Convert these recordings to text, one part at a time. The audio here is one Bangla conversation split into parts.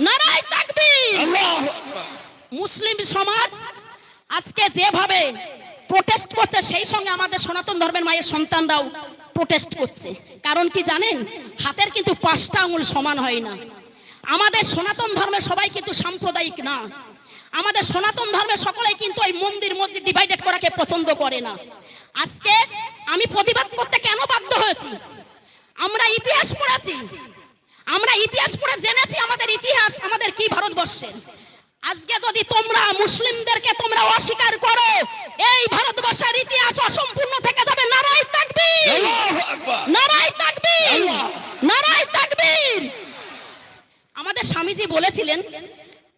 নারায়ে তাকবীর। মুসলিম সমাজ আজকে যেভাবে প্রোটেস্ট করছে, সেই সঙ্গে আমাদের সনাতন ধর্মের মায়ের সন্তানরাও প্রোটেস্ট করছে। কারণ কি জানেন? হাতের কিন্তু 5টা আঙুল সমান হয় না। আমাদের সনাতন ধর্মের সবাই কিন্তু সাম্প্রদায়িক না। আমাদের সনাতন ধর্মের সকলেই কিন্তু ওই মন্দির মসজিদ ডিভাইডেড করাকে পছন্দ করে না। আজকে আমি প্রতিবাদ করতে কেন বাধ্য হয়েছি? আমরা ইতিহাস পড়েছি, আমরা ইতিহাস পড়ে জেনেছি আমাদের ইতিহাস আমাদের কি ভারতবর্ষের। আজকে যদি তোমরা মুসলিমদেরকে তোমরা অস্বীকার করো, এই ভারতবর্ষের ইতিহাস অসম্পূর্ণ থেকে যাবে। নারায়ে তাকবীর, নারায়ে তাকবীর, নারায়ে তাকবীর। আমাদের স্বামীজি বলেছিলেন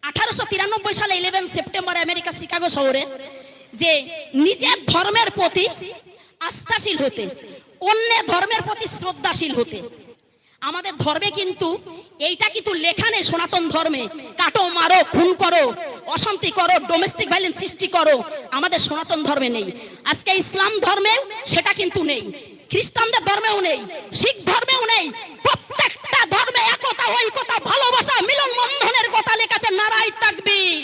1893 সালে 11 সেপ্টেম্বর আমেরিকা শিকাগো শহরে যে নিজের ধর্মের প্রতি আস্থাশীল হতে, অন্য ধর্মের প্রতি শ্রদ্ধাশীল হতে। আমাদের ধর্মে কিন্তু এইটা কিন্তু লেখা নেই। সনাতন ধর্মে কাটো, মারো, খুন করো, অশান্তি করো, ডোমেস্টিক ভায়োলেন্স সৃষ্টি করো, আমাদের সনাতন ধর্মে নেই। আজকে ইসলাম ধর্মেও সেটা কিন্তু নেই, খ্রিস্টানদের ধর্মেও নেই, শিখ ধর্মেও নেই। প্রত্যেকটা ধর্মে একতা, ঐক্যতা, ভালোবাসা, মিলন বন্ধনের কথা লেখা আছে। নারায়ে তাকবীর,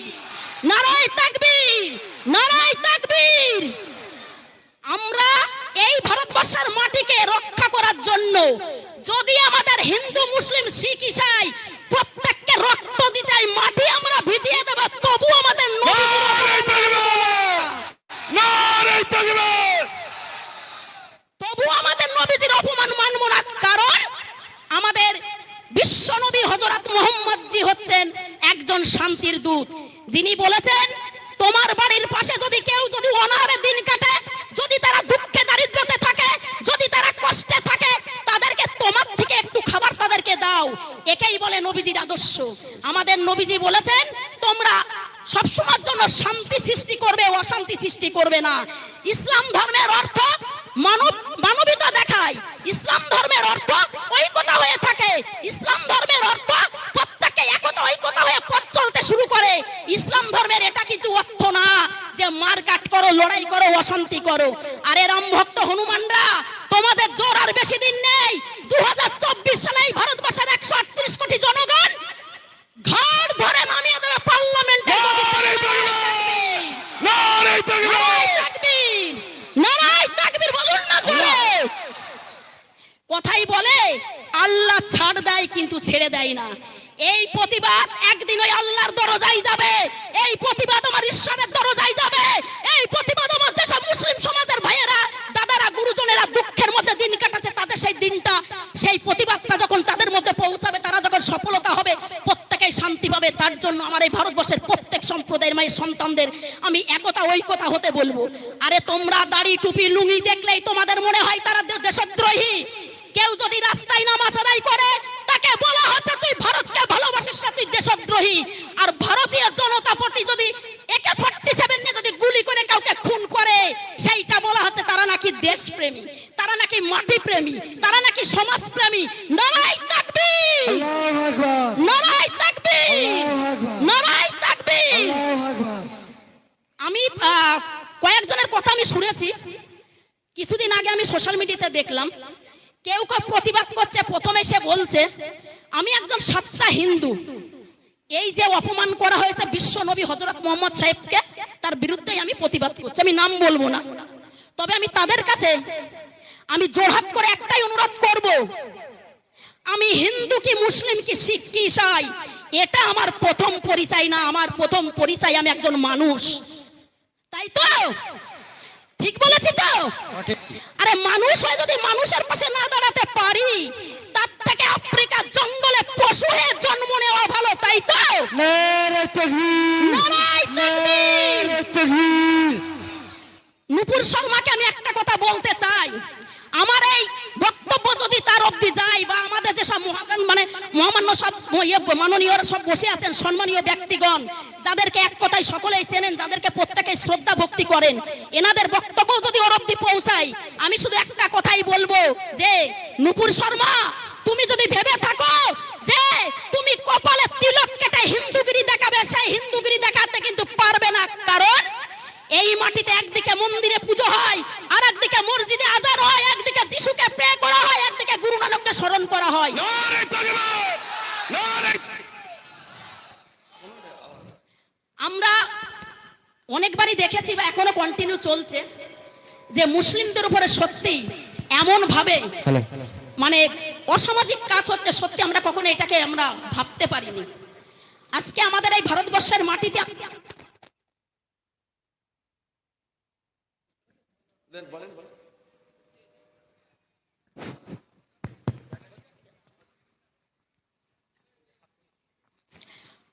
নারায়ে তাকবীর, নারায়ে তাকবীর। আমরা এই ভারতবর্ষের মাটিকে রক্ষা করার জন্য যদি আমাদের হিন্দু, মুসলিম, শিখ, ইসাই প্রত্যেককে রক্ত দিতে মাটি আমরা ভিজিয়ে দেব, তবু আমাদের নবীজির অপমান মানব না। কারণ আমাদের বিশ্ব নবী হযরত মুহাম্মদ জি হচ্ছেন একজন শান্তির দূত, যিনি বলেছেন তোমার বাড়ির পাশে যদি কেউ যদি অনাহারে দিন কাটে, যদি তারা দুঃখে দারিদ্রতে থাকে, যদি তারা কষ্টে থাকে, তাদেরকে তোমার থেকে একটু খাবার তাদেরকে দাও। একেই বলে নবীজির আদর্শ। আমাদের নবীজি বলেছেন তোমরা সবসময়ের জন্য শান্তি সৃষ্টি করবে, অশান্তি সৃষ্টি করবে না। ইসলাম ধর্মের অর্থ মানবতা দেখায়। ইসলাম ধর্মের অর্থ ঐক্যতা হয়ে থাকে। ইসলাম ধর্মের অর্থ প্রত্যেককে একতা, ঐক্যতা হয়ে পথ চলতে শুরু করে। ইসলাম ধর্মের এটা কিন্তু অর্থ না যে মারকাট করো, লড়াই করো, অশান্তি করো। আরে রাম ভক্ত হনুমানরা, তোমাদের জোর আর বেশি দিন নেই। 2024 সালে এই ভারতবর্ষের 138 কোটি জনগণ ঘাড় ধরে নামিয়ে দেবে পার্লামেন্টে। নারায়ে তাকবীর, নারায়ে তাকবীর বলুন না জোরে। কথাই বলে আল্লাহ ছাড় দেয় কিন্তু ছেড়ে দেয় না। এই প্রতিবাদ একদিন ওই আল্লাহর দরজায় যাবে, এই প্রতিবাদ আমার ঈশ্বরের দরজায় যাবে, এই প্রতিবাদ আমার যেসব মুসলিম সমাজের ভাইয়েরা, দাদারা, গুরুজনেরা দুঃখের মধ্যে দিন কাটাচ্ছে, তাদের সেই দিনটা, সেই প্রতিবাদটা যখন তাদের মধ্যে পৌঁছাবে, তারা যখন সফলতা হবে, প্রত্যেকেই শান্তি পাবে। তার জন্য আমার এই ভারতবর্ষের প্রত্যেক সম্প্রদায়ের মায়ের সন্তানদের আমি একতা, ঐক্যতা হতে বলবো। আরে তোমরা দাড়ি, টুপি, লুঙ্গি দেখলেই তোমাদের মনে হয় তারা দেশদ্রোহী। কেউ যদি রাস্তায় নামাজ আদায় করে, তাকে বলা হচ্ছে তুই ভারতকে ভালোবাসিস না, তুই দেশদ্রোহী। আর ভারতীয় জনতা পার্টি যদি AK-47 নিয়ে যদি গুলি করে কাউকে খুন করে, সেইটা বলা হচ্ছে তারা নাকি দেশপ্রেমী, তারা নাকি মাটিপ্রেমী, তারা নাকি সমাজপ্রেমী। নারায়ে তাকবীর, আল্লাহু আকবার, নারায়ে তাকবীর, নারায়ে তাকবীর। আমি কয়েকজনের কথা আমি শুনেছি। কিছুদিন আগে আমি সোশ্যাল মিডিয়াতে দেখলাম কেউ কেউ প্রতিবাদ করছে। প্রথমে সে বলছে আমি একজন সাচ্চা হিন্দু, এই যে অপমান করা হয়েছে বিশ্ব নবী হযরত মুহাম্মদ সাহেবকে, তার বিরুদ্ধেই আমি প্রতিবাদ করছি। আমি নাম বলবো না, তবে আমি তাদের কাছে আমি জোরহাত করে একটাই অনুরোধ করব, আমি হিন্দু কি মুসলিম কি শিখ কি ইসাই, এটা আমার প্রথম পরিচয় না। আমার প্রথম পরিচয় আমি একজন মানুষ। তাই তো? ঠিক বলেছি তো? আরে মানুষ হয়ে যদি মানুষের পাশে না দাঁড়াতে পারি, তার থেকে আফ্রিকার জঙ্গলে পশু হয়ে জন্ম নেওয়া ভালো। তাই তো? নারায়ে তাকবীর, নারায়ে তাকবীর। নূপুর শর্মাকে আমি একটা কথা বলতে চাই, আমার এই বক্তব্য যদি তার অবধি যায়, বা আমাদের যেসব মহামান্য সব মাননীয়রা সব বসে আছেন, সম্মানীয় ব্যক্তিগণ, যাদেরকে এক কথায় সকলেই চেনেন, যাদেরকে প্রত্যেকেই শ্রদ্ধা ভক্তি করেন, এনাদের বক্তব্য যদি ওর অবধি পৌঁছায়, আমি শুধু একটা কথাই বলবো যে নূপুর শর্মা, তুমি যদি ভেবে থাকো যে তুমি কপালে তিলক কেটে হিন্দুগিরি দেখাবে, সেই হিন্দুগিরি দেখাতে কিন্তু পারবে না। কারণ এই মাটিতে একদিকে মন্দিরে পুজো হয়, আর একদিকে মসজিদে আজান হয়, একদিকে যিশুকে প্রে করা হয়, একদিকে গুরু নানককে স্মরণ করা হয়। আমরা অনেকবারই দেখেছি বা এখনো কন্টিনিউ চলছে যে মুসলিমদের উপরে সত্যি এমন ভাবে মানে অসামাজিক কাজ হচ্ছে, সত্যি আমরা কখনো এটাকে আমরা ভাবতে পারিনি। আজকে আমাদের এই ভারতবর্ষের মাটিতে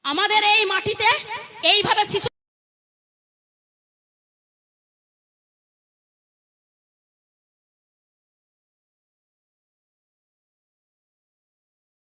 আমাদের এই মাটিতে এইভাবে শিশু